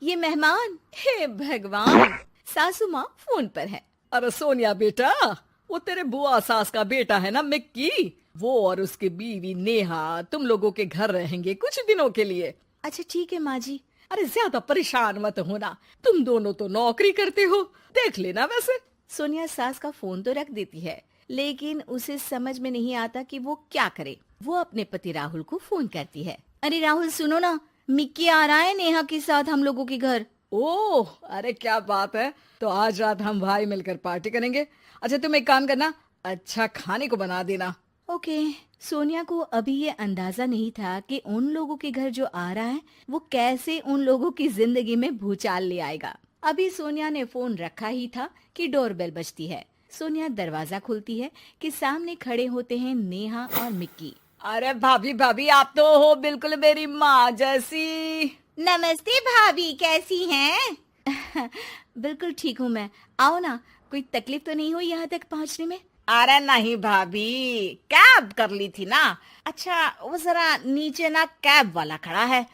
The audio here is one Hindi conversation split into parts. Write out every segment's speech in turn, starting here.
ये मेहमान, हे भगवान, सासू माँ फोन पर है। अरे सोनिया बेटा, वो तेरे बुआ सास का बेटा है ना मिक्की, वो और उसकी बीवी नेहा तुम लोगों के घर रहेंगे कुछ दिनों के लिए। अच्छा ठीक है माँ जी। अरे ज्यादा परेशान मत होना, तुम दोनों तो नौकरी करते हो, देख लेना वैसे। सोनिया सास का फोन तो रख देती है, लेकिन उसे समझ में नहीं आता कि वो क्या करे। वो अपने पति राहुल को फोन करती है। अरे राहुल सुनो ना, मिक्की आ रहा है नेहा के साथ हम लोगों के घर। ओह, अरे क्या बात है, तो आज रात हम भाई मिलकर पार्टी करेंगे। अच्छा तुम एक काम करना, अच्छा खाने को बना देना। ओके। सोनिया को अभी ये अंदाजा नहीं था कि उन लोगों के घर जो आ रहा है वो कैसे उन लोगों की जिंदगी में भूचाल ले आएगा। अभी सोनिया ने फोन रखा ही था कि डोरबेल बजती है। सोनिया दरवाजा खोलती है कि सामने खड़े होते हैं नेहा और मिक्की। अरे भाभी भाभी, आप तो हो बिल्कुल मेरी माँ जैसी। नमस्ते भाभी, कैसी हैं? बिल्कुल ठीक हूँ मैं। आओ ना, कोई तकलीफ तो नहीं हुई यहाँ तक पहुँचने में? अरे नहीं भाभी, कैब कर ली थी ना। अच्छा वो जरा नीचे ना कैब वाला खड़ा है,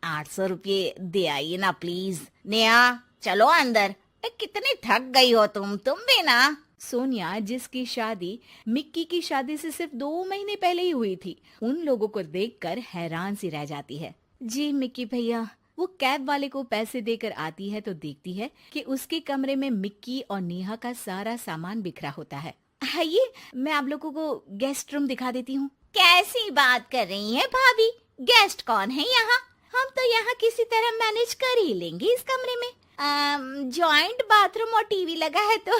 800 रुपये दे आइए ना प्लीज। नेहा चलो अंदर। कितनी थक गई हो तुम भी ना। सोनिया, जिसकी शादी मिक्की की शादी से सिर्फ 2 महीने पहले ही हुई थी, उन लोगों को देखकर हैरान सी रह जाती है। जी मिक्की भैया। वो कैब वाले को पैसे देकर आती है तो देखती है कि उसके कमरे में मिक्की और नेहा का सारा सामान बिखरा होता है। आइए, मैं आप लोगों को गेस्ट रूम दिखा देती हूँ। कैसी बात कर रही हैं भाभी, गेस्ट कौन है यहाँ? हम तो यहाँ किसी तरह मैनेज कर ही लेंगे इस कमरे में। जॉइंट बाथरूम और टीवी लगा है तो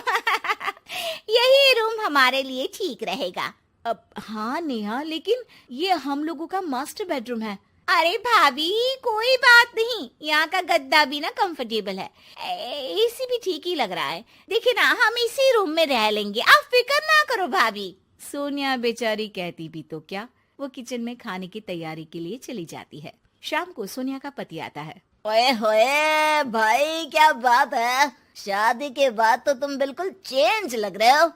यही रूम हमारे लिए ठीक रहेगा। अब हाँ नेहा, लेकिन ये हम लोगों का मास्टर बेडरूम है। अरे भाभी कोई बात नहीं, यहाँ का गद्दा भी ना कंफर्टेबल है, एसी भी ठीक ही लग रहा है। देखिए ना, हम इसी रूम में रह लेंगे, आप फिक्र ना करो भाभी। सोनिया बेचारी कहती भी तो क्या, वो किचन में खाने की तैयारी के लिए चली जाती है। शाम को सोनिया का पति आता है। ओए होए भाई, क्या बात है, शादी के बाद तो तुम बिल्कुल चेंज लग रहे हो।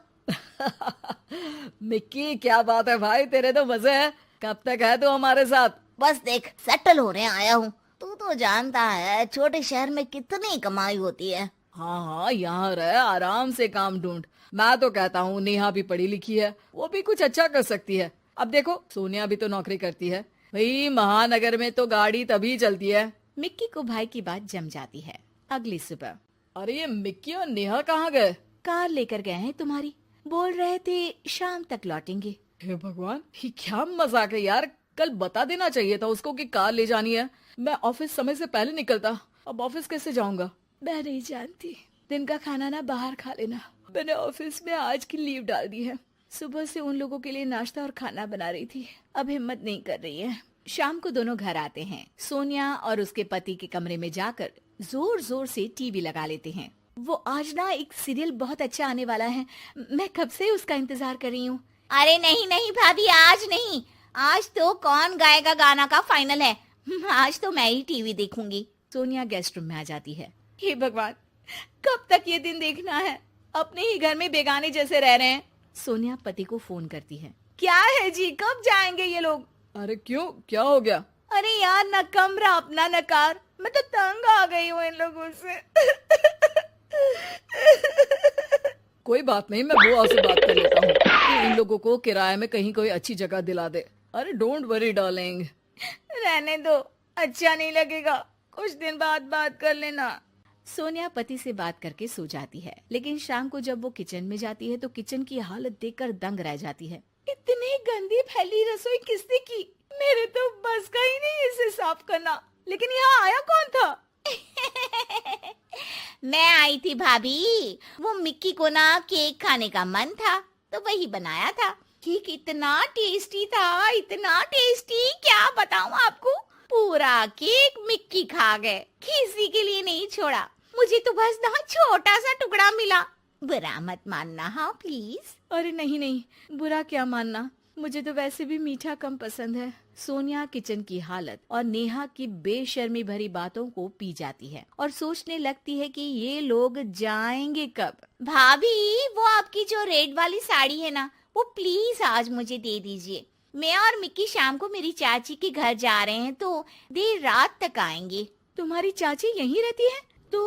मिक्की क्या बात है भाई, तेरे तो मजे है। कब तक है तू हमारे साथ? बस देख, सेटल होने आया हूँ। तू तो जानता है छोटे शहर में कितनी कमाई होती है। हाँ हाँ, यहाँ रह, आराम से काम ढूंढ। मैं तो कहता हूँ नेहा भी पढ़ी लिखी है, वो भी कुछ अच्छा कर सकती है। अब देखो सोनिया भी तो नौकरी करती है भाई, महानगर में तो गाड़ी तभी चलती है। मिक्की को भाई की बात जम जाती है। अगली सुबह। अरे ये मिक्की और नेहा कहाँ गए? कार लेकर गए हैं तुम्हारी, बोल रहे थे शाम तक लौटेंगे। हे भगवान, ये क्या मजाक है यार, कल बता देना चाहिए था उसको कि कार ले जानी है। मैं ऑफिस समय से पहले निकलता, अब ऑफिस कैसे जाऊंगा? मैं नहीं जानती, दिन का खाना ना बाहर खा लेना। मैंने ऑफिस में आज की लीव डाल दी है। सुबह से उन लोगों के लिए नाश्ता और खाना बना रही थी, अब हिम्मत नहीं कर रही है। शाम को दोनों घर आते हैं। सोनिया और उसके पति के कमरे में जाकर जोर जोर से टीवी लगा लेते हैं। वो आज ना एक सीरियल बहुत अच्छा आने वाला है, मैं कब से उसका इंतजार कर रही हूँ। अरे नहीं नहीं भाभी, आज नहीं, आज तो कौन गाएगा गाना का फाइनल है। आज तो मैं ही टीवी देखूंगी। सोनिया गेस्ट रूम में आ जाती है। हे भगवान, कब तक ये दिन देखना है, अपने ही घर में बेगाने जैसे रह रहे हैं। सोनिया पति को फोन करती है। क्या है जी, कब जाएंगे ये लोग? अरे क्यों, क्या हो गया? अरे यार, न कमरा अपना न कार, मैं तो तंग आ गई हूँ इन लोगों से। कोई बात नहीं, मैं बुआ से बात कर लेता हूँ कि इन लोगों को किराए में कहीं कोई अच्छी जगह दिला दे। अरे डोंट वरी डार्लिंग। रहने दो, अच्छा नहीं लगेगा, कुछ दिन बाद बात कर लेना। सोनिया पति से बात करके सो जाती है, लेकिन शाम को जब वो किचन में जाती है तो किचन की हालत देखकर दंग रह जाती है। इतनी गंदी फैली रसोई किसने की? मेरे तो बस का ही नहीं इसे साफ करना। लेकिन यहाँ आया कौन था? मैं आई थी भाभी, वो मिक्की को ना केक खाने का मन था तो वही बनाया था। केक इतना टेस्टी था, इतना टेस्टी, क्या बताऊं आपको। पूरा केक मिक्की खा गए, किसी के लिए नहीं छोड़ा। मुझे तो बस ना छोटा सा टुकड़ा मिला। बुरा मत मानना हाँ प्लीज। अरे नहीं नहीं, बुरा क्या मानना, मुझे तो वैसे भी मीठा कम पसंद है। सोनिया किचन की हालत और नेहा की बेशर्मी भरी बातों को पी जाती है और सोचने लगती है कि ये लोग जाएंगे कब। भाभी, वो आपकी जो रेड वाली साड़ी है ना, वो प्लीज आज मुझे दे दीजिए। मैं और मिक्की शाम को मेरी चाची के घर जा रहे हैं तो देर रात तक आएंगे। तुम्हारी चाची यहीं रहती है? तो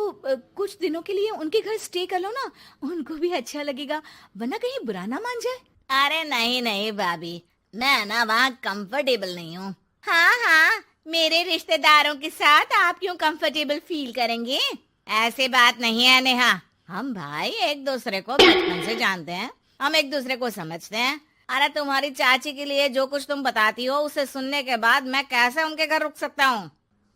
कुछ दिनों के लिए उनके घर स्टे कर लो ना, उनको भी अच्छा लगेगा, वरना कहीं बुरा ना मान जाए। अरे नहीं नहीं भाभी, मैं ना वहाँ कंफर्टेबल नहीं हूँ। हाँ हाँ, मेरे रिश्तेदारों के साथ आप क्यों कंफर्टेबल फील करेंगे? ऐसी बात नहीं है नेहा, हम भाई एक दूसरे को बचपन से जानते हैं, हम एक दूसरे को समझते हैं। अरे तुम्हारी चाची के लिए जो कुछ तुम बताती हो उसे सुनने के बाद मैं कैसे उनके घर रुक सकता हूँ?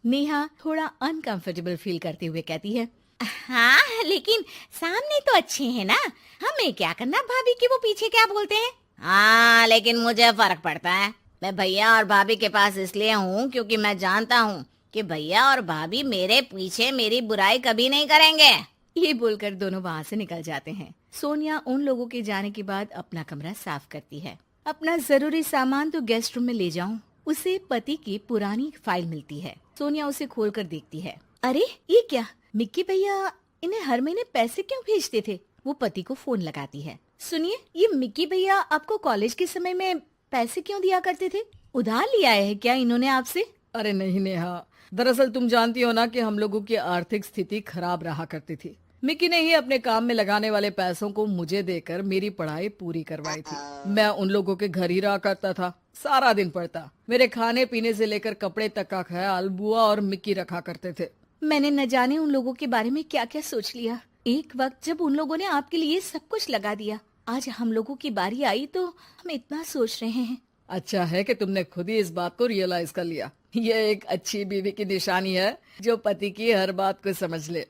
नेहा थोड़ा अनकंफर्टेबल फील करते हुए कहती है, हाँ लेकिन सामने तो अच्छे हैं ना, हमें क्या करना भाभी कि वो पीछे क्या बोलते हैं। हाँ लेकिन मुझे फर्क पड़ता है। मैं भैया और भाभी के पास इसलिए हूँ क्योंकि मैं जानता हूँ कि भैया और भाभी मेरे पीछे मेरी बुराई कभी नहीं करेंगे। ये बोलकर दोनों वहाँ से निकल जाते हैं। सोनिया उन लोगों के जाने के बाद अपना कमरा साफ करती है। अपना जरूरी सामान तो गेस्ट रूम में ले जाऊं। उसे पति की पुरानी फाइल मिलती है। सोनिया उसे खोलकर देखती है। अरे ये क्या, मिक्की भैया इन्हें हर महीने पैसे क्यों भेजते थे? वो पति को फोन लगाती है। सुनिए, ये मिक्की भैया आपको कॉलेज के समय में पैसे क्यों दिया करते थे? उधार लिया है क्या इन्होंने आपसे? अरे नहीं नेहा, दरअसल तुम जानती हो ना कि हम लोगों की आर्थिक स्थिति खराब रहा करती थी। मिकी ने ही अपने काम में लगाने वाले पैसों को मुझे देकर मेरी पढ़ाई पूरी करवाई थी। मैं उन लोगों के घर ही रहा करता था, सारा दिन पढ़ता। मेरे खाने पीने से लेकर कपड़े तक का ख्याल बुआ और मिक्की रखा करते थे। मैंने न जाने उन लोगों के बारे में क्या क्या सोच लिया। एक वक्त जब उन लोगों ने आपके लिए सब कुछ लगा दिया, आज हम लोगों की बारी आई तो हम इतना सोच रहे हैं। अच्छा है कि तुमने खुद ही इस बात को रियलाइज कर लिया। ये एक अच्छी बीवी की निशानी है जो पति की हर बात को समझ ले।